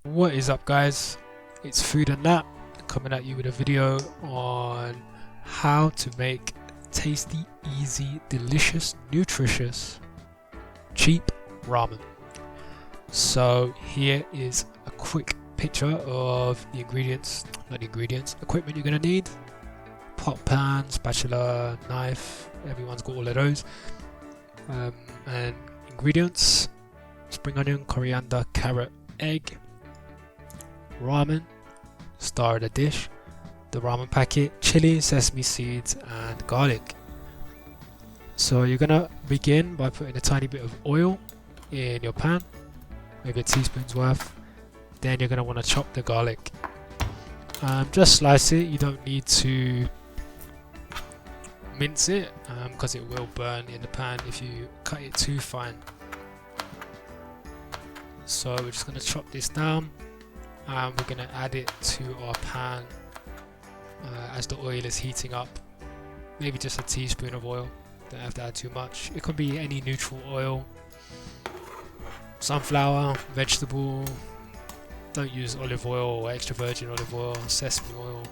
What is up, guys? It's Food and That coming at you with a video on how to make tasty, easy, delicious, nutritious, cheap ramen. So here is a quick picture of the ingredients, not the ingredients, equipment you're going to need. Pot pan, spatula, knife, everyone's got all of those. And ingredients: spring onion, coriander, carrot, egg, ramen, star of the dish, the ramen packet, chili, sesame seeds and garlic. So you're gonna begin by putting a tiny bit of oil in your pan, maybe a teaspoon's worth. Then you're gonna want to chop the garlic. Just slice it, you don't need to mince it because it will burn in the pan if you cut it too fine. So we're just gonna chop this down. And we're going to add it to our pan as the oil is heating up. Maybe just a teaspoon of oil, don't have to add too much. It could be any neutral oil, sunflower, vegetable, don't use olive oil or extra virgin olive oil, sesame oil.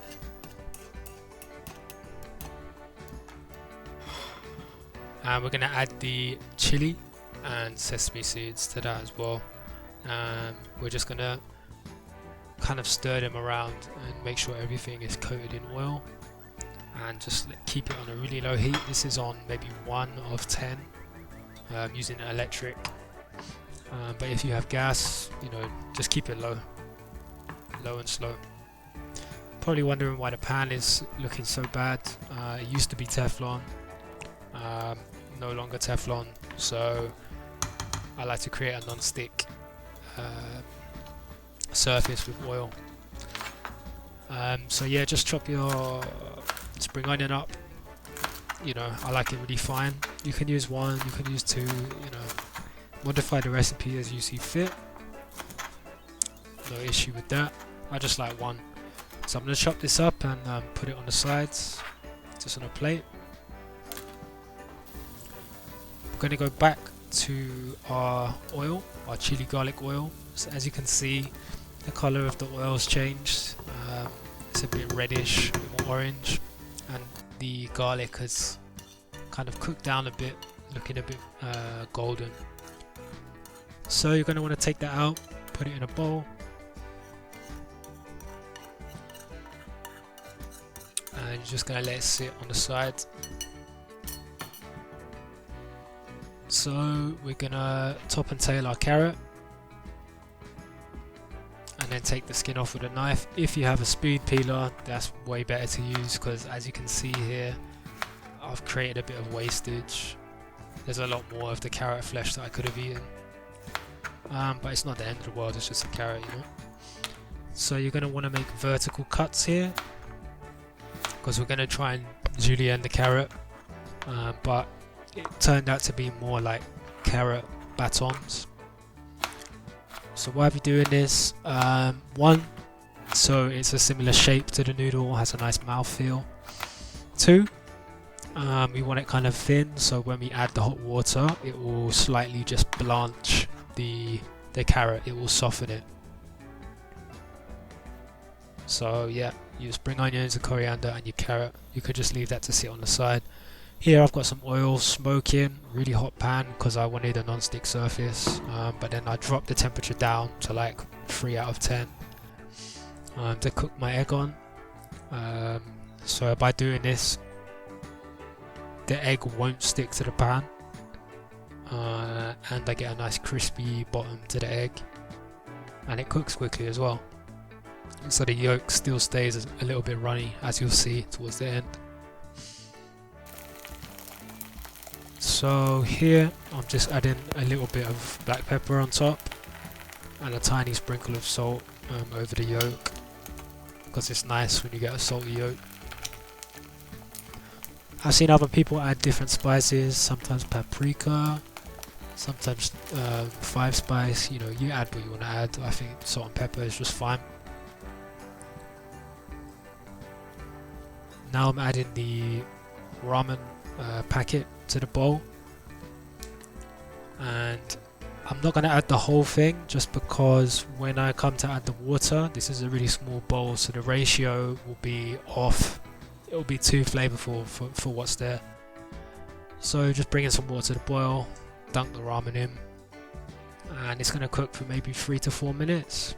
And we're going to add the chili and sesame seeds to that as well. And we're just going to kind of stir them around and make sure everything is coated in oil, and just keep it on a really low heat. This is on maybe 1 of 10 using electric, but if you have gas, just keep it low and slow. Probably wondering why the pan is looking so bad. It used to be Teflon, no longer Teflon, so I like to create a non-stick surface with oil. So yeah, just chop your spring onion up. I like it really fine. You can use 1, you can use 2, modify the recipe as you see fit. No issue with that. I just like 1. So I'm going to chop this up and put it on the sides, just on a plate. We're going to go back to our oil, our chili garlic oil. So as you can see, the colour of the oil's changed. It's a bit reddish, a bit more orange, and the garlic has kind of cooked down a bit, looking a bit golden. So you're going to want to take that out, put it in a bowl, and you're just going to let it sit on the side. So we're going to top and tail our carrot, and then take the skin off with a knife. If you have a speed peeler, that's way better to use, because as you can see here, I've created a bit of wastage. There's a lot more of the carrot flesh that I could have eaten, but it's not the end of the world, it's just a carrot, So you're going to want to make vertical cuts here, because we're going to try and julienne the carrot, but it turned out to be more like carrot batons. So why are we doing this? 1, so it's a similar shape to the noodle, has a nice mouthfeel. 2, we want it kind of thin, so when we add the hot water, it will slightly just blanch the carrot, it will soften it. So yeah, your spring onions, the coriander and your carrot, you could just leave that to sit on the side. Here I've got some oil smoking, really hot pan because I wanted a non-stick surface, but then I dropped the temperature down to like 3 out of 10 to cook my egg on. So by doing this, the egg won't stick to the pan, and I get a nice crispy bottom to the egg, and it cooks quickly as well. So the yolk still stays a little bit runny, as you'll see towards the end. So here I'm just adding a little bit of black pepper on top and a tiny sprinkle of salt over the yolk, because it's nice when you get a salty yolk. I've seen other people add different spices, sometimes paprika, sometimes 5 spice, you add what you want to add. I think salt and pepper is just fine. Now I'm adding the ramen packet to the bowl, and I'm not going to add the whole thing just because when I come to add the water, this is a really small bowl, so the ratio will be off. It will be too flavorful for what's there. So just bring in some water to boil, dunk the ramen in, and it's going to cook for maybe 3 to 4 minutes.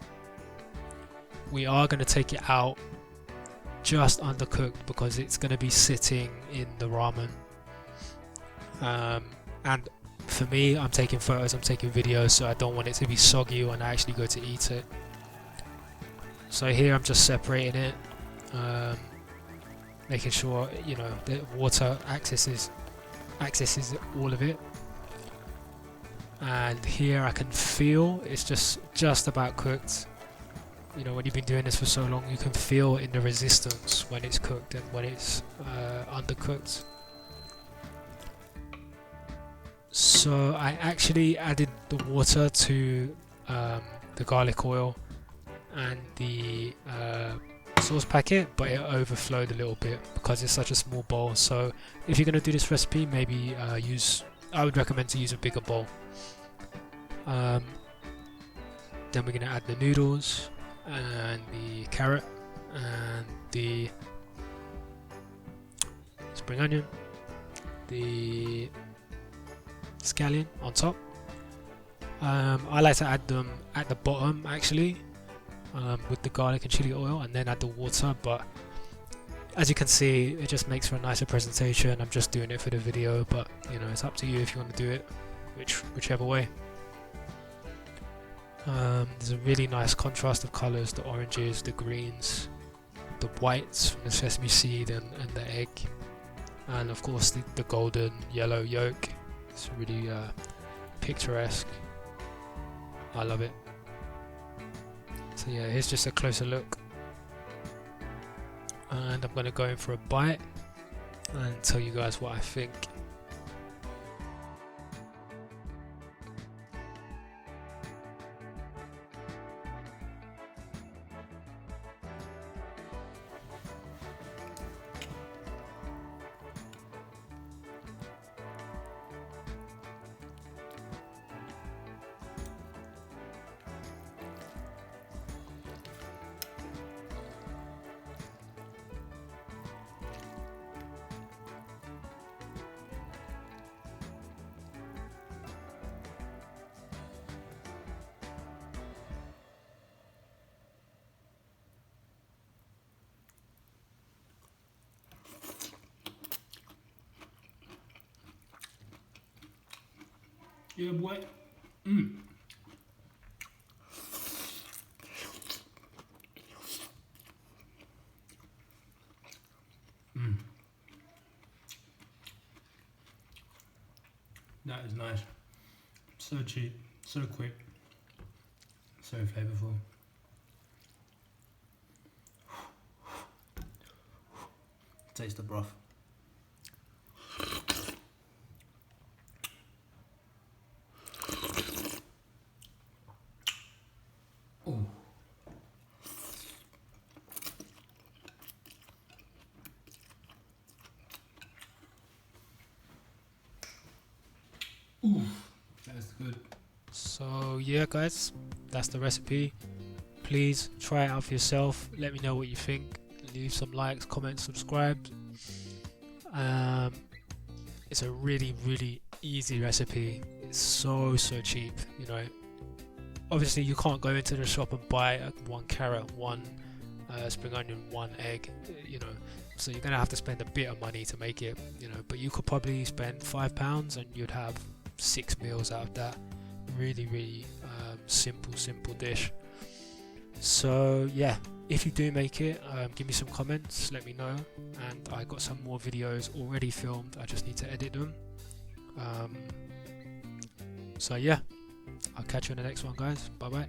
We are going to take it out just undercooked because it's going to be sitting in the ramen. And for me, I'm taking photos, I'm taking videos, so I don't want it to be soggy when I actually go to eat it. So here I'm just separating it, making sure, you know, the water accesses all of it. And here I can feel it's just about cooked. You know, when you've been doing this for so long, you can feel in the resistance when it's cooked and when it's undercooked. So I actually added the water to the garlic oil and the sauce packet, but it overflowed a little bit because it's such a small bowl. So if you're going to do this recipe, maybe I would recommend to use a bigger bowl. Then we're going to add the noodles and the carrot and the spring onion, the scallion on top. I like to add them at the bottom actually, with the garlic and chili oil, and then add the water, but as you can see it just makes for a nicer presentation. I'm just doing it for the video, but you know, it's up to you if you want to do it whichever way. There's a really nice contrast of colours, the oranges, the greens, the whites from the sesame seed and the egg, and of course the golden yellow yolk. It's really picturesque. I love it. So yeah, here's just a closer look, and I'm going to go in for a bite and tell you guys what I think. Yeah, boy. That is nice. So cheap, so quick, so flavorful. Taste the broth. Ooh. Ooh, that's good. So yeah guys, that's the recipe. Please try it out for yourself. Let me know what you think. Leave some likes, comments, subscribe. It's a really easy recipe. It's so cheap, you know. Obviously you can't go into the shop and buy 1 carrot, 1 spring onion, 1 egg, you know, so you're gonna have to spend a bit of money to make it, you know, but you could probably spend £5 and you'd have 6 meals out of that. Really simple dish. So yeah, if you do make it, give me some comments, let me know, and I got some more videos already filmed, I just need to edit them. So yeah, I'll catch you in the next one guys, bye bye.